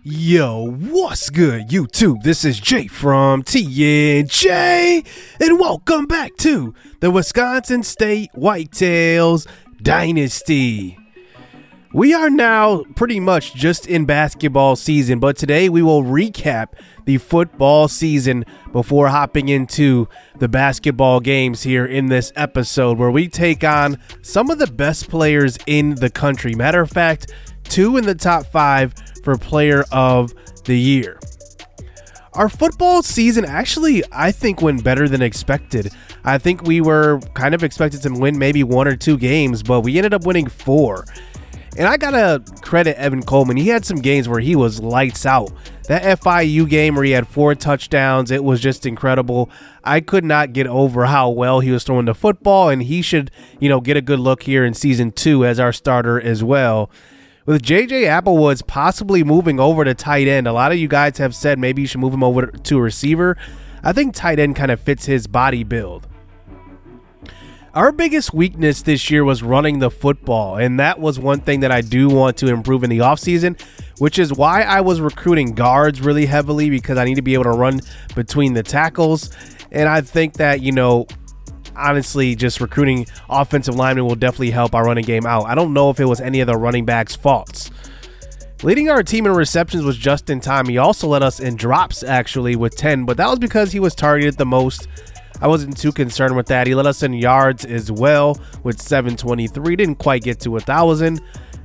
Yo, what's good, YouTube? This is Jay from TNJ, and welcome back to the Wisconsin State Whitetails Dynasty. We are now pretty much just in basketball season, but today we will recap the football season before hopping into the basketball games here in this episode, where we take on some of the best players in the country. Matter of fact, 2 in the top 5 for player of the year. Our football season actually, I think, went better than expected. I think we were kind of expected to win maybe 1 or 2 games, but we ended up winning 4. And I gotta credit Evan Coleman. He had some games where he was lights out. That FIU game where he had 4 touchdowns, it was just incredible. I could not get over how well he was throwing the football, and he should, get a good look here in season 2 as our starter as well. With J.J. Applewoods possibly moving over to tight end, a lot of you guys have said maybe you should move him over to a receiver. I think tight end kind of fits his body build. Our biggest weakness this year was running the football, and that was one thing that I do want to improve in the offseason, which is why I was recruiting guards really heavily, because I need to be able to run between the tackles. And I think that, honestly, just recruiting offensive linemen will definitely help our running game out. I don't know if it was any of the running backs' faults. Leading our team in receptions was Justin Time. He also led us in drops, actually, with 10, but that was because he was targeted the most. I wasn't too concerned with that. He led us in yards as well with 723. Didn't quite get to 1,000.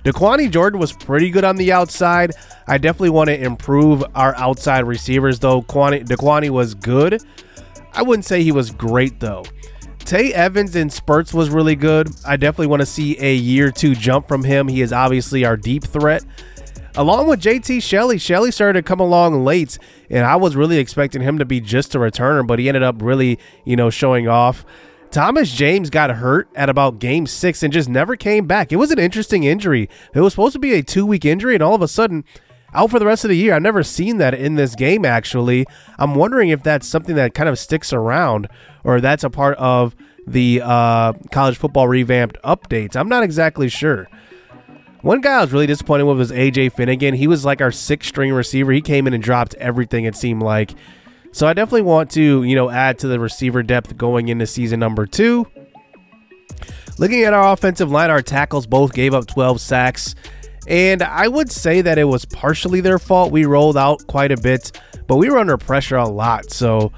Daquani Jordan was pretty good on the outside. I definitely want to improve our outside receivers, though. Daquani was good. I wouldn't say he was great, though. Tay Evans in spurts was really good. I definitely want to see a year 2 jump from him. He is obviously our deep threat. Along with JT Shelley started to come along late, and I was really expecting him to be just a returner, but he ended up really, showing off. Thomas James got hurt at about game 6 and just never came back. It was an interesting injury. It was supposed to be a 2-week injury, and all of a sudden, out for the rest of the year. I've never seen that in this game, actually. I'm wondering if that's something that kind of sticks around, or that's a part of the college football revamped updates. I'm not exactly sure. One guy I was really disappointed with was AJ Finnegan. He was like our 6th string receiver. He came in and dropped everything, it seemed like. So I definitely want to, add to the receiver depth going into season number 2. Looking at our offensive line, our tackles both gave up 12 sacks. And I would say that it was partially their fault. We rolled out quite a bit, but we were under pressure a lot. So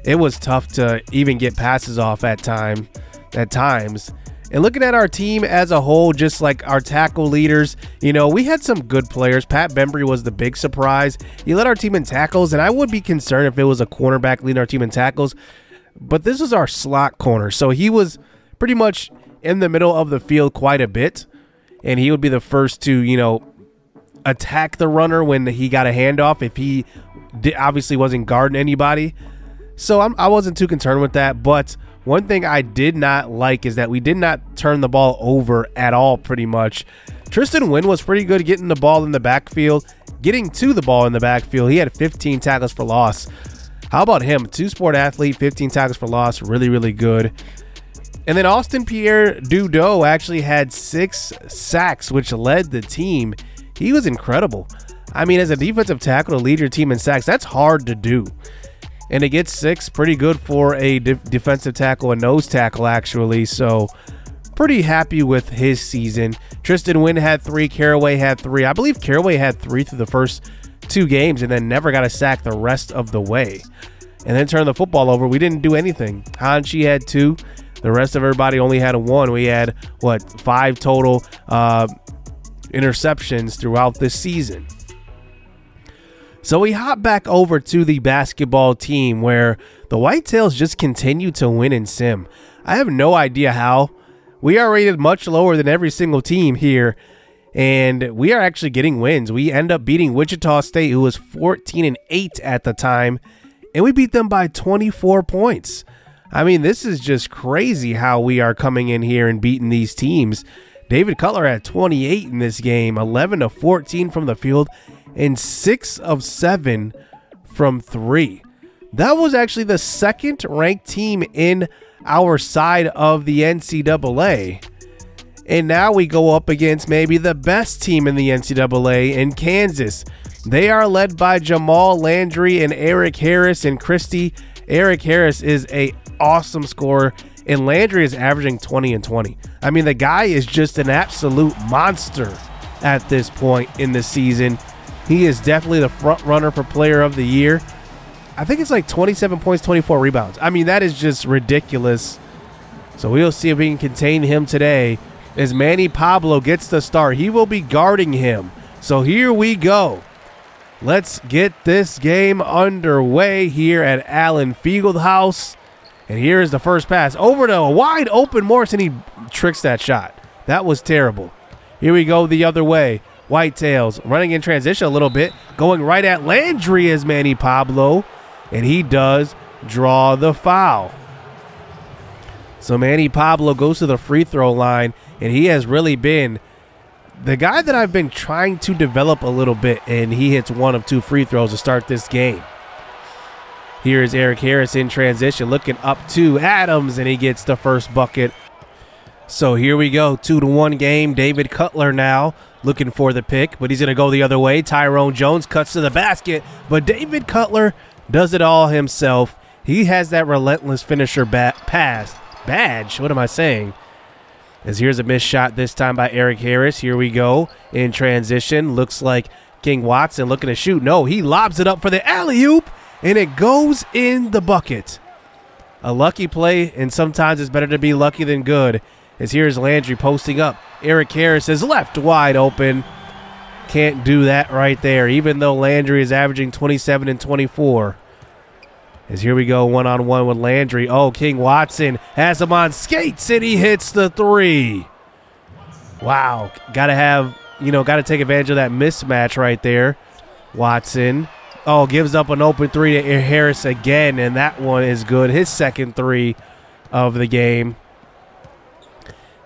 it was tough to even get passes off at times. And looking at our team as a whole, just like our tackle leaders, we had some good players. Pat Bembry was the big surprise. He led our team in tackles, and I would be concerned if it was a cornerback leading our team in tackles. But this is our slot corner, so he was pretty much in the middle of the field quite a bit, and he would be the first to, attack the runner when he got a handoff if he obviously wasn't guarding anybody. So I wasn't too concerned with that, but one thing I did not like is that we did not turn the ball over at all, pretty much. Tristan Wynn was pretty good getting the ball in the backfield, getting to the ball in the backfield. He had 15 tackles for loss. How about him? 2-sport athlete, 15 tackles for loss. Really, really good. And then Austin Pierre Dudeau actually had 6 sacks, which led the team. He was incredible. I mean, as a defensive tackle to lead your team in sacks, that's hard to do. And to get 6, pretty good for a defensive tackle, a nose tackle, actually. So pretty happy with his season. Tristan Wynn had 3. Caraway had 3. I believe Caraway had 3 through the first 2 games and then never got a sack the rest of the way. And then turned the football over. We didn't do anything. Hanshi had 2. The rest of everybody only had 1. We had, 5 total interceptions throughout this season. So we hop back over to the basketball team, where the Whitetails just continue to win in sim. I have no idea how. We are rated much lower than every single team here, and we are actually getting wins. We end up beating Wichita State, who was 14-8 at the time, and we beat them by 24 points. I mean, this is just crazy how we are coming in here and beating these teams. David Cutler had 28 in this game, 11 of 14 from the field, and 6 of 7 from 3. That was actually the 2nd ranked team in our side of the NCAA. And now we go up against maybe the best team in the NCAA in Kansas. They are led by Jamal Landry and Eric Harris and Christie. Eric Harris is a awesome scorer, and Landry is averaging 20 and 20. I mean, the guy is just an absolute monster at this point in the season. He is definitely the front runner for player of the year. I think it's like 27 points, 24 rebounds. I mean, that is just ridiculous. So we'll see if we can contain him today as Manny Pablo gets the start. He will be guarding him. So here we go. Let's get this game underway here at Allen Fieldhouse. And here is the first pass over to a wide open Morrison. He tricks that shot. That was terrible. Here we go the other way. Whitetails running in transition a little bit. Going right at Landry as Manny Pablo. And he does draw the foul. So Manny Pablo goes to the free throw line. And he has really been the guy that I've been trying to develop a little bit. And he hits one of two free throws to start this game. Here is Eric Harris in transition, looking up to Adams, and he gets the first bucket. So here we go, 2-1 game. David Cutler now looking for the pick, but he's going to go the other way. Tyrone Jones cuts to the basket, but David Cutler does it all himself. He has that relentless finisher pass. Badge, what am I saying? As here's a missed shot this time by Eric Harris. Here we go in transition. Looks like King Watson looking to shoot. No, he lobs it up for the alley-oop. And it goes in the bucket. A lucky play, and sometimes it's better to be lucky than good. As here's Landry posting up. Eric Harris is left wide open. Can't do that right there, even though Landry is averaging 27 and 24. As here we go, one-on-one with Landry. Oh, King Watson has him on skates, and he hits the three. Wow, got to take advantage of that mismatch right there. Watson. Oh, gives up an open three to Harris again, and that one is good. His second three of the game.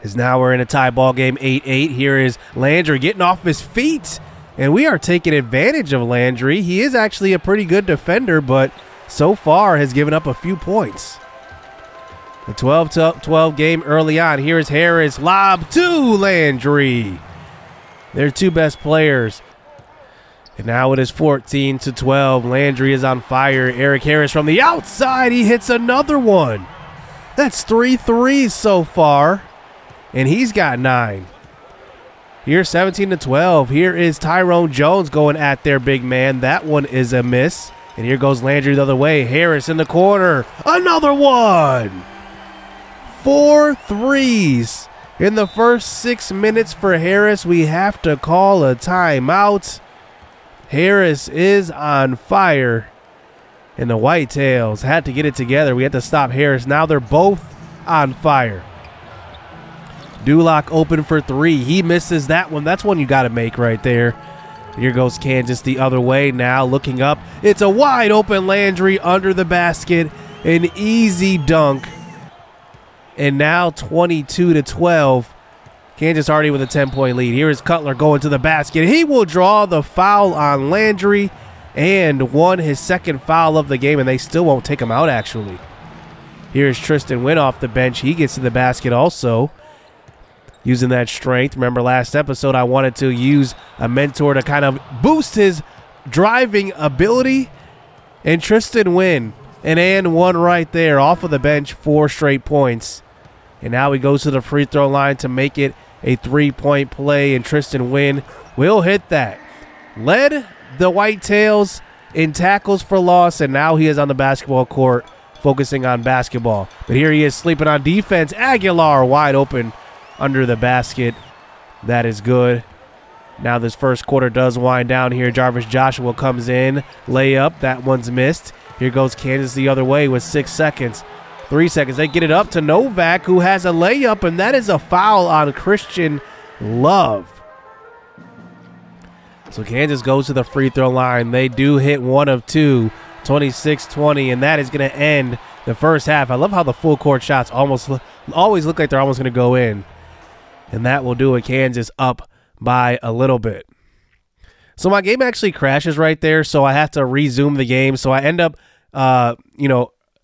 As now we're in a tie ball game, 8-8. Here is Landry getting off his feet, and we are taking advantage of Landry. He is actually a pretty good defender, but so far has given up a few points. The 12-12 game early on. Here is Harris, lob to Landry. Their two best players. And now it is 14-12. Landry is on fire. Eric Harris from the outside. He hits another one. That's 3 threes so far. And he's got 9. Here's 17-12. Here is Tyrone Jones going at their big man. That one is a miss. And here goes Landry the other way. Harris in the corner. Another one. 4 threes. In the first 6 minutes for Harris, we have to call a timeout. Harris is on fire, and the Whitetails had to get it together. We had to stop Harris. Now they're both on fire. Duloc open for 3. He misses that one. That's one you got to make right there. Here goes Kansas the other way now, looking up. It's a wide open Landry under the basket. An easy dunk. And now 22-12. Kansas already with a 10-point lead. Here is Cutler going to the basket. He will draw the foul on Landry and won his second foul of the game, and they still won't take him out, actually. Here's Tristan Wynn off the bench. He gets to the basket also, using that strength. Remember last episode I wanted to use a mentor to kind of boost his driving ability, and Tristan Wynn, an and one right there off of the bench, 4 straight points. And now he goes to the free throw line to make it a 3-point play, and Tristan Wynn will hit that. Led the Whitetails in tackles for loss, and now he is on the basketball court focusing on basketball. But here he is sleeping on defense. Aguilar wide open under the basket. That is good. Now this first quarter does wind down here. Jarvis Joshua comes in. Layup. That one's missed. Here goes Kansas the other way with 6 seconds. 3 seconds. They get it up to Novak, who has a layup, and that is a foul on Christian Love. So Kansas goes to the free throw line. They do hit one of 2, 26-20, and that is going to end the first half. I love how the full court shots always look like they're almost going to go in. And that will do it. Kansas up by a little bit. So my game actually crashes right there, so I have to resume the game. So I end up,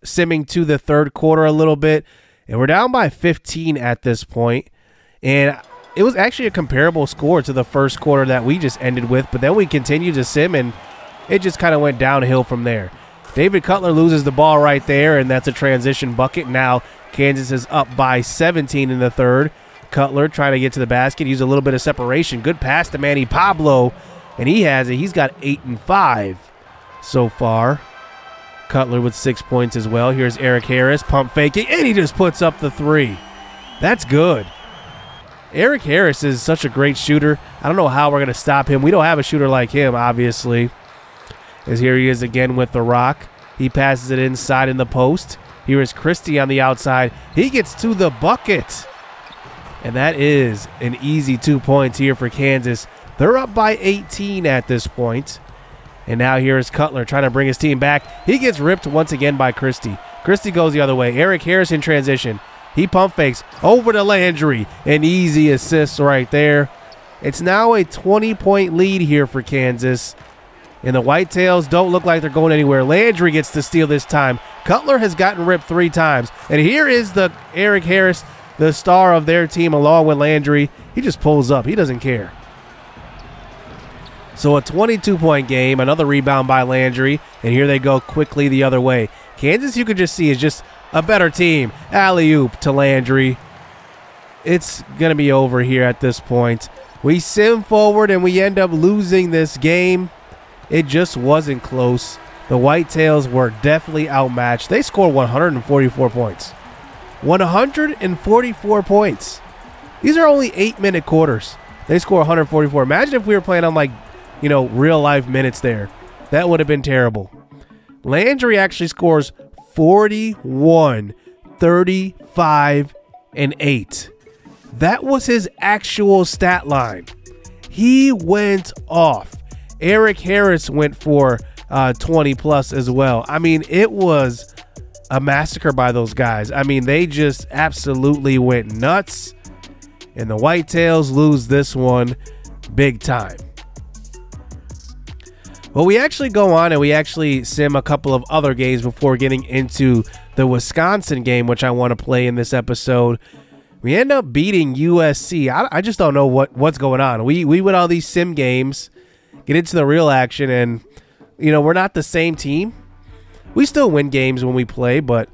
simming to the third quarter a little bit, and we're down by 15 at this point. And it was actually a comparable score to the first quarter that we just ended with, but then we continued to sim, and it just kind of went downhill from there. David Cutler loses the ball right there, and that's a transition bucket. Now Kansas is up by 17 in the third. Cutler trying to get to the basket, use a little bit of separation. Good pass to Manny Pablo, and he has it. He's got 8 and 5 so far. Cutler with 6 points as well. Here's Eric Harris, pump faking, and he just puts up the 3. That's good. Eric Harris is such a great shooter. I don't know how we're going to stop him. We don't have a shooter like him, obviously. As here he is again with the rock. He passes it inside in the post. Here is Christie on the outside. He gets to the bucket. And that is an easy 2 points here for Kansas. They're up by 18 at this point. And now here is Cutler trying to bring his team back. He gets ripped once again by Christie. Christie goes the other way. Eric Harris in transition. He pump fakes over to Landry. An easy assist right there. It's now a 20-point lead here for Kansas. And the Whitetails don't look like they're going anywhere. Landry gets the steal this time. Cutler has gotten ripped 3 times. And here is the Eric Harris, the star of their team, along with Landry. He just pulls up. He doesn't care. So a 22-point game, another rebound by Landry, and here they go quickly the other way. Kansas, you could just see, is just a better team. Alley-oop to Landry. It's going to be over here at this point. We sim forward, and we end up losing this game. It just wasn't close. The Whitetails were definitely outmatched. They scored 144 points. 144 points. These are only 8-minute quarters. They score 144. Imagine if we were playing on, like, you know, real-life minutes there. That would have been terrible. Landry actually scores 41, 35, and 8. That was his actual stat line. He went off. Eric Harris went for 20-plus as well. I mean, it was a massacre by those guys. I mean, they just absolutely went nuts. And the Whitetails lose this one big time. Well, we actually go on and we actually sim a couple of other games before getting into the Wisconsin game, which I want to play in this episode. We end up beating USC. I just don't know what's going on. We win all these sim games, get into the real action, and, you know, we're not the same team. We still win games when we play, but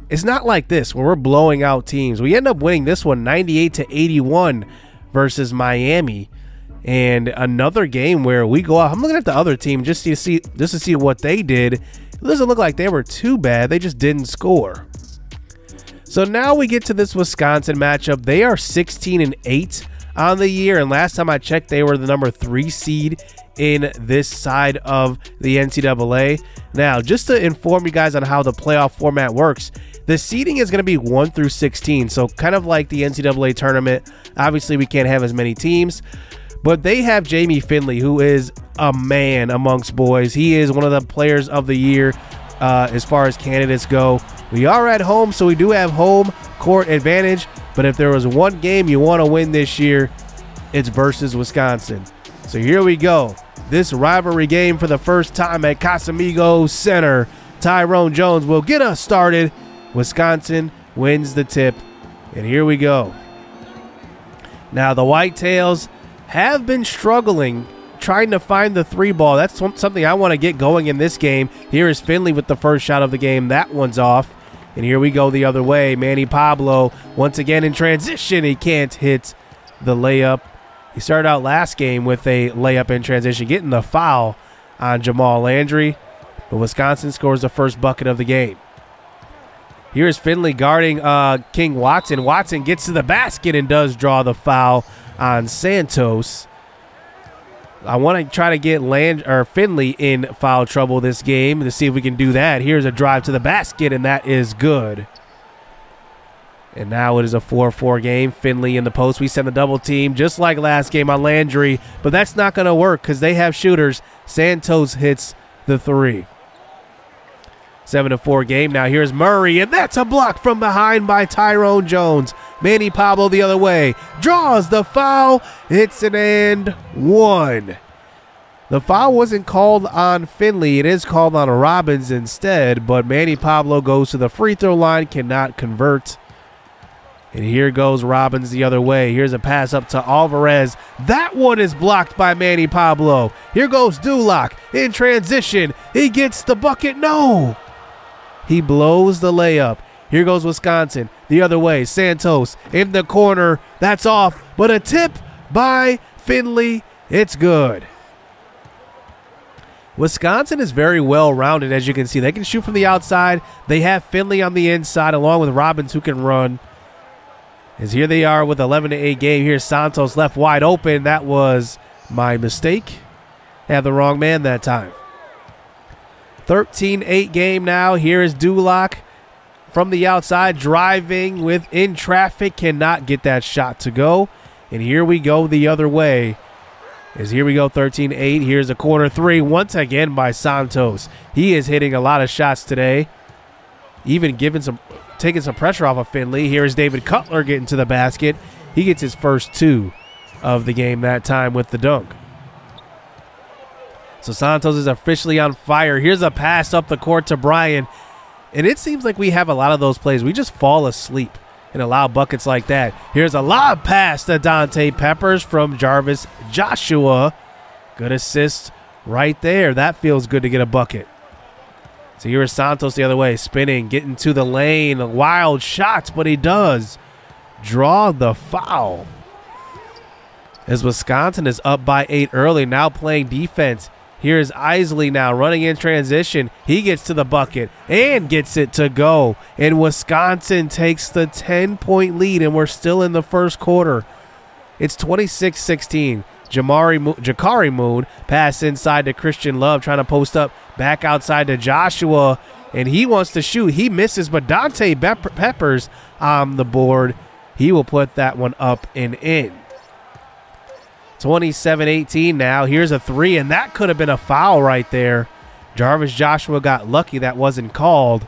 it's not like this where we're blowing out teams. We end up winning this one 98-81 versus Miami. And another game where we go out. I'm looking at the other team just to see what they did. It doesn't look like they were too bad. They just didn't score. So now we get to this Wisconsin matchup. They are 16-8 on the year, and last time I checked, they were the number 3 seed in this side of the NCAA. Now, just to inform you guys on how the playoff format works, the seeding is going to be 1 through 16. So kind of like the NCAA tournament. Obviously, we can't have as many teams. But they have Jamie Finley, who is a man amongst boys. He is one of the players of the year as far as candidates go. We are at home, so we do have home court advantage. But if there was one game you want to win this year, it's versus Wisconsin. So here we go. This rivalry game for the first time at Casamigos Center. Tyrone Jones will get us started. Wisconsin wins the tip. And here we go. Now the Whitetails have been struggling trying to find the 3 ball. That's something I want to get going in this game. Here is Finley with the first shot of the game. That one's off. And here we go the other way. Manny Pablo once again in transition. He can't hit the layup. He started out last game with a layup in transition, getting the foul on Jamal Landry. But Wisconsin scores the first bucket of the game. Here's Finley guarding King Watson. Watson gets to the basket and does draw the foul on Santos. I want to try to get Finley in foul trouble this game to see if we can do that. Here's a drive to the basket, and that is good. And now it is a 4-4 game. Finley in the post. We send the double team just like last game on Landry, but that's not going to work because they have shooters. Santos hits the 3. 7-4 game. Now here's Murray, and that's a block from behind by Tyrone Jones. Manny Pablo the other way. Draws the foul. It's an and 1. The foul wasn't called on Finley. It is called on Robbins instead, but Manny Pablo goes to the free throw line, cannot convert. And here goes Robbins the other way. Here's a pass up to Alvarez. That one is blocked by Manny Pablo. Here goes Dulac in transition. He gets the bucket. No. He blows the layup. Here goes Wisconsin the other way. Santos in the corner. That's off. But a tip by Finley. It's good. Wisconsin is very well-rounded, as you can see. They can shoot from the outside. They have Finley on the inside along with Robbins, who can run. As here they are with 11-8 game. Here's Santos left wide open. That was my mistake. Had the wrong man that time. 13-8 game now. Here is Dulac from the outside, driving within traffic. Cannot get that shot to go. And here we go the other way. As here we go 13-8. Here's a corner three once again by Santos. He is hitting a lot of shots today. Even taking some pressure off of Finley. Here's David Cutler getting to the basket. He gets his first 2 of the game that time with the dunk. So Santos is officially on fire. Here's a pass up the court to Brian. And it seems like we have a lot of those plays. We just fall asleep and allow buckets like that. Here's a lob pass to Dante Peppers from Jarvis Joshua. Good assist right there. That feels good to get a bucket. So here's Santos the other way, spinning, getting to the lane. Wild shots, but he does draw the foul. As Wisconsin is up by 8 early, now playing defense. Here's Isley now running in transition. He gets to the bucket and gets it to go. And Wisconsin takes the 10-point lead, and we're still in the first quarter. It's 26-16. Jakari Moon pass inside to Christian Love, trying to post up back outside to Joshua, and he wants to shoot. He misses, but Dante Peppers on the board. He will put that one up and in. 27-18 now. Here's a 3, and that could have been a foul right there. Jarvis Joshua got lucky that wasn't called,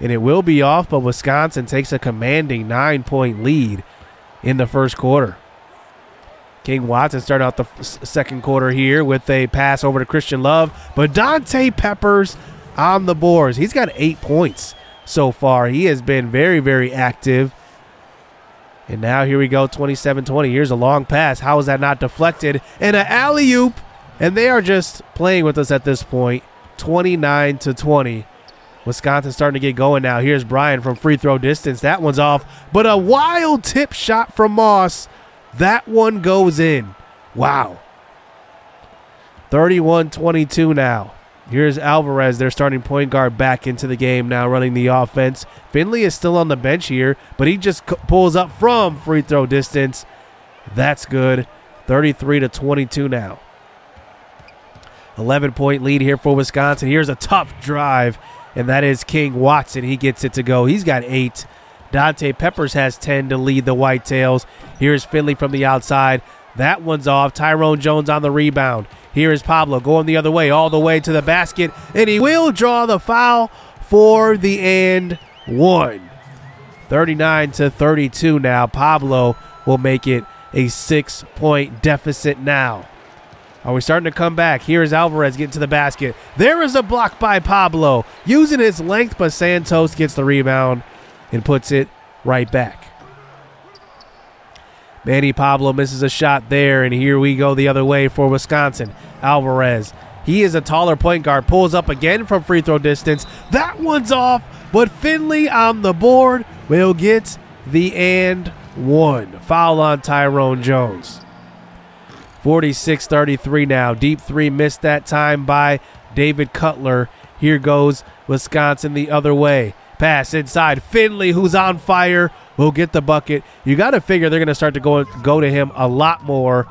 and it will be off, but Wisconsin takes a commanding 9-point lead in the first quarter. King Watson started out the second quarter here with a pass over to Christian Love, but Dante Peppers on the boards. He's got 8 points so far. He has been very, very active. And now here we go, 27-20. Here's a long pass. How is that not deflected? And an alley-oop, and they are just playing with us at this point, 29-20. Wisconsin starting to get going now. Here's Brian from free throw distance. That one's off, but a wild tip shot from Moss. That one goes in. Wow. 31-22 now. Here's Alvarez, their starting point guard, back into the game now, running the offense. Finley is still on the bench here, but he just pulls up from free throw distance. That's good. 33-22 now. 11-point lead here for Wisconsin. Here's a tough drive, and that is King Watson. He gets it to go. He's got 8. Dante Peppers has 10 to lead the Whitetails. Here's Finley from the outside. That one's off. Tyrone Jones on the rebound. Here is Pablo going the other way, all the way to the basket, and he will draw the foul for the and one. 39-32 now. Pablo will make it a 6-point deficit now. Are we starting to come back? Here is Alvarez getting to the basket. There is a block by Pablo, using his length, but Santos gets the rebound and puts it right back. Manny Pablo misses a shot there, and here we go the other way for Wisconsin. Alvarez, he is a taller point guard, pulls up again from free throw distance. That one's off, but Finley on the board will get the and one. Foul on Tyrone Jones. 46-33 now. Deep three missed that time by David Cutler. Here goes Wisconsin the other way. Pass inside. Finley, who's on fire, will get the bucket. You got to figure they're going to start to go to him a lot more.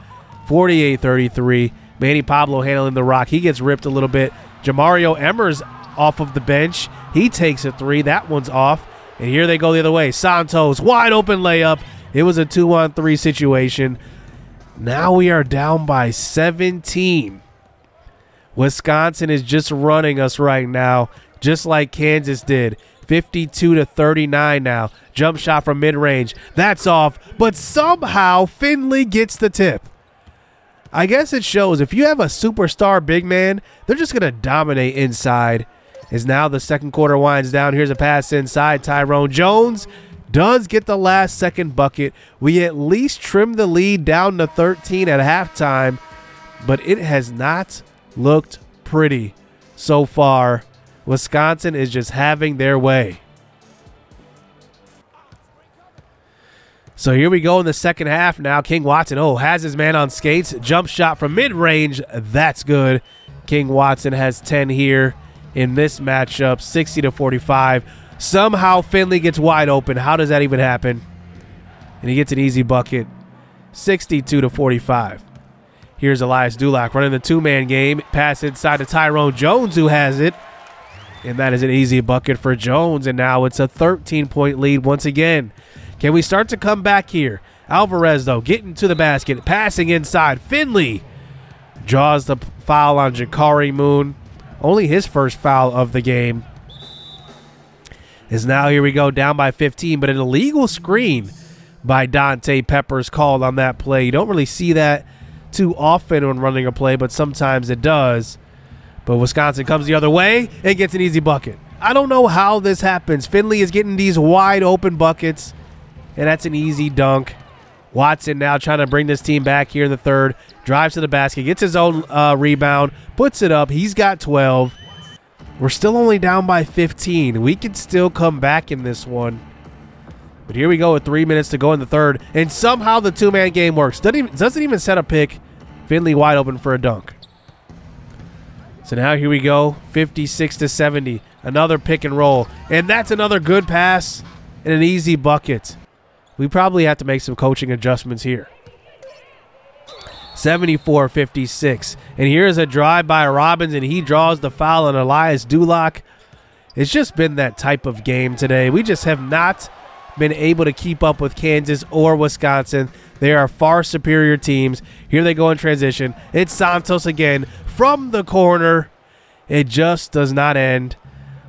48-33. Manny Pablo handling the rock. He gets ripped a little bit. Jamario Emmers off of the bench. He takes a 3. That one's off. And here they go the other way. Santos, wide open layup. It was a 2-on-3 situation. Now we are down by 17. Wisconsin is just running us right now, just like Kansas did. 52-39 now. Jump shot from mid-range. That's off, but somehow Finley gets the tip. I guess it shows if you have a superstar big man, they're just going to dominate inside. As now the second quarter winds down. Here's a pass inside. Tyrone Jones does get the last second bucket. We at least trimmed the lead down to 13 at halftime, but it has not looked pretty so far. Wisconsin is just having their way. So here we go in the second half now. King Watson, has his man on skates. Jump shot from mid-range. That's good. King Watson has 10 here in this matchup, 60-45. Somehow Finley gets wide open. How does that even happen? And he gets an easy bucket, 62-45. Here's Elias Dulac running the two-man game. Pass inside to Tyrone Jones, who has it. And that is an easy bucket for Jones. And now it's a 13-point lead once again. Can we start to come back here? Alvarez, though, getting to the basket, passing inside. Finley draws the foul on Jakari Moon. Only his first foul of the game. Is now, here we go, down by 15, but an illegal screen by Dante Peppers called on that play. You don't really see that too often when running a play, but sometimes it does. But Wisconsin comes the other way and gets an easy bucket. I don't know how this happens. Finley is getting these wide open buckets, and that's an easy dunk. Watson now trying to bring this team back here in the third. Drives to the basket, gets his own rebound, puts it up. He's got 12. We're still only down by 15. We could still come back in this one. But here we go with 3 minutes to go in the third. And somehow the two-man game works. Doesn't even set a pick. Finley wide open for a dunk. So now here we go, 56-70. Another pick and roll. And that's another good pass and an easy bucket. We probably have to make some coaching adjustments here. 74-56. And here's a drive by Robbins, and he draws the foul on Elias Dulac. It's just been that type of game today. We just have not been able to keep up with Kansas or Wisconsin. They are far superior teams. Here they go in transition. It's Santos again from the corner. It just does not end.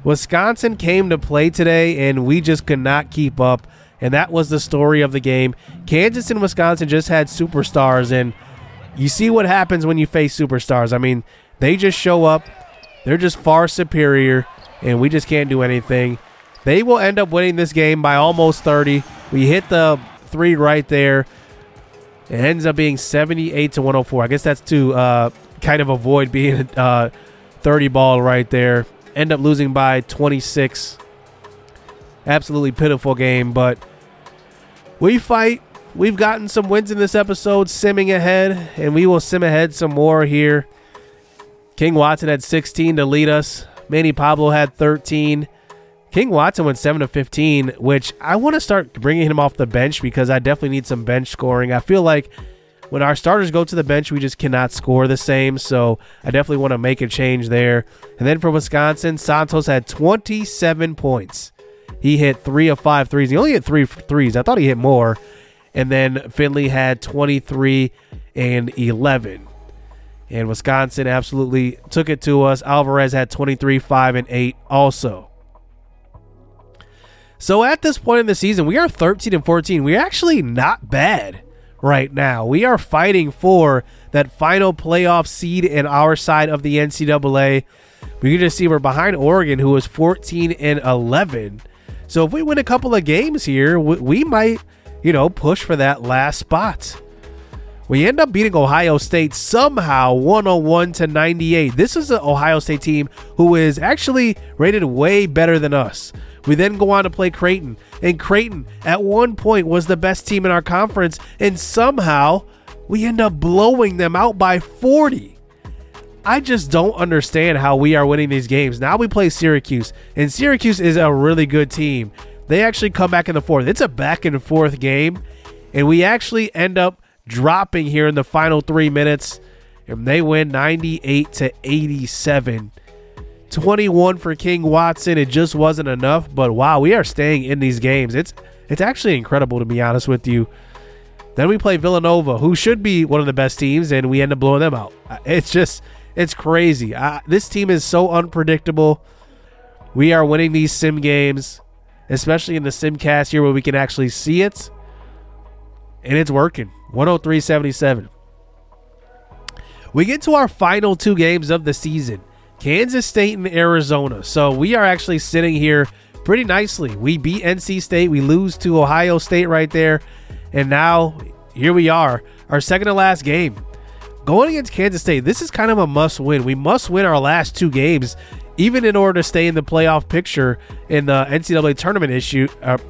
Wisconsin came to play today, and we just could not keep up. And that was the story of the game. Kansas and Wisconsin just had superstars, and you see what happens when you face superstars. I mean, they just show up. They're just far superior, and we just can't do anything. They will end up winning this game by almost 30. We hit the three right there. It ends up being 78-104. I guess that's to kind of avoid being a 30 ball right there. End up losing by 26. Absolutely pitiful game, but we fight. We've gotten some wins in this episode, simming ahead, and we will sim ahead some more here. King Watson had 16 to lead us. Manny Pablo had 13. King Watson went 7-15, which I want to start bringing him off the bench because I definitely need some bench scoring. I feel like when our starters go to the bench, we just cannot score the same, so I definitely want to make a change there. And then for Wisconsin, Santos had 27 points. He hit 3 of 5 threes. He only hit 3 threes. I thought he hit more. And then Finley had 23 and 11. And Wisconsin absolutely took it to us. Alvarez had 23, 5, and 8 also. So at this point in the season, we are 13-14. We're actually not bad right now. We are fighting for that final playoff seed in our side of the NCAA. We can just see we're behind Oregon, who is 14 and 11. So if we win a couple of games here, we might, push for that last spot. We end up beating Ohio State somehow 101-98. This is an Ohio State team who is actually rated way better than us. We then go on to play Creighton, and Creighton at one point was the best team in our conference, and somehow we end up blowing them out by 40. I just don't understand how we are winning these games. Now we play Syracuse, and Syracuse is a really good team. They actually come back in the fourth. It's a back and forth game, and we actually end up dropping here in the final 3 minutes, and they win 98-87. 21 for King Watson. It just wasn't enough, but wow, we are staying in these games. It's actually incredible, to be honest with you. Then we play Villanova, who should be one of the best teams, and we end up blowing them out. It's crazy. This team is so unpredictable. We are winning these sim games, especially in the simcast here where we can actually see it, and it's working. 103-77. We get to our final 2 games of the season, Kansas State and Arizona. So we are actually sitting here pretty nicely. We beat NC State. We lose to Ohio State right there. And now here we are, our second to last game. Going against Kansas State, this is kind of a must win. We must win our last 2 games, even in order to stay in the playoff picture, in the NCAA tournament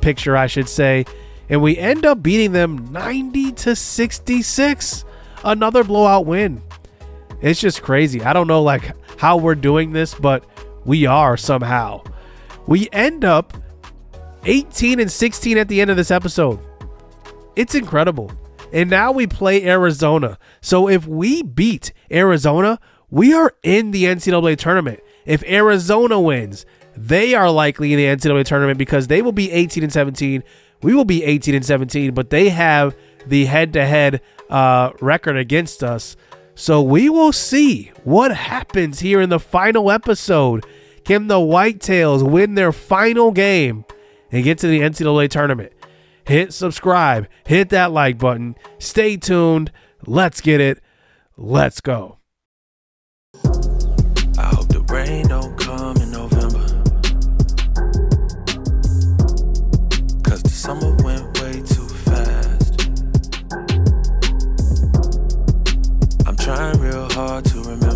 picture, I should say. And we end up beating them 90-66. Another blowout win. It's just crazy. I don't know like how we're doing this, but we are somehow. We end up 18-16 at the end of this episode. It's incredible. And now we play Arizona. So if we beat Arizona, we are in the NCAA tournament. If Arizona wins, they are likely in the NCAA tournament because they will be 18-17. We will be 18-17, but they have the head-to-head record against us. So we will see what happens here in the final episode. Can the Whitetails win their final game and get to the NCAA tournament? Hit subscribe, hit that like button, stay tuned, let's get it, let's go. I hope the rain don't come in November, 'cause the summer went way too fast. I'm trying real hard to remember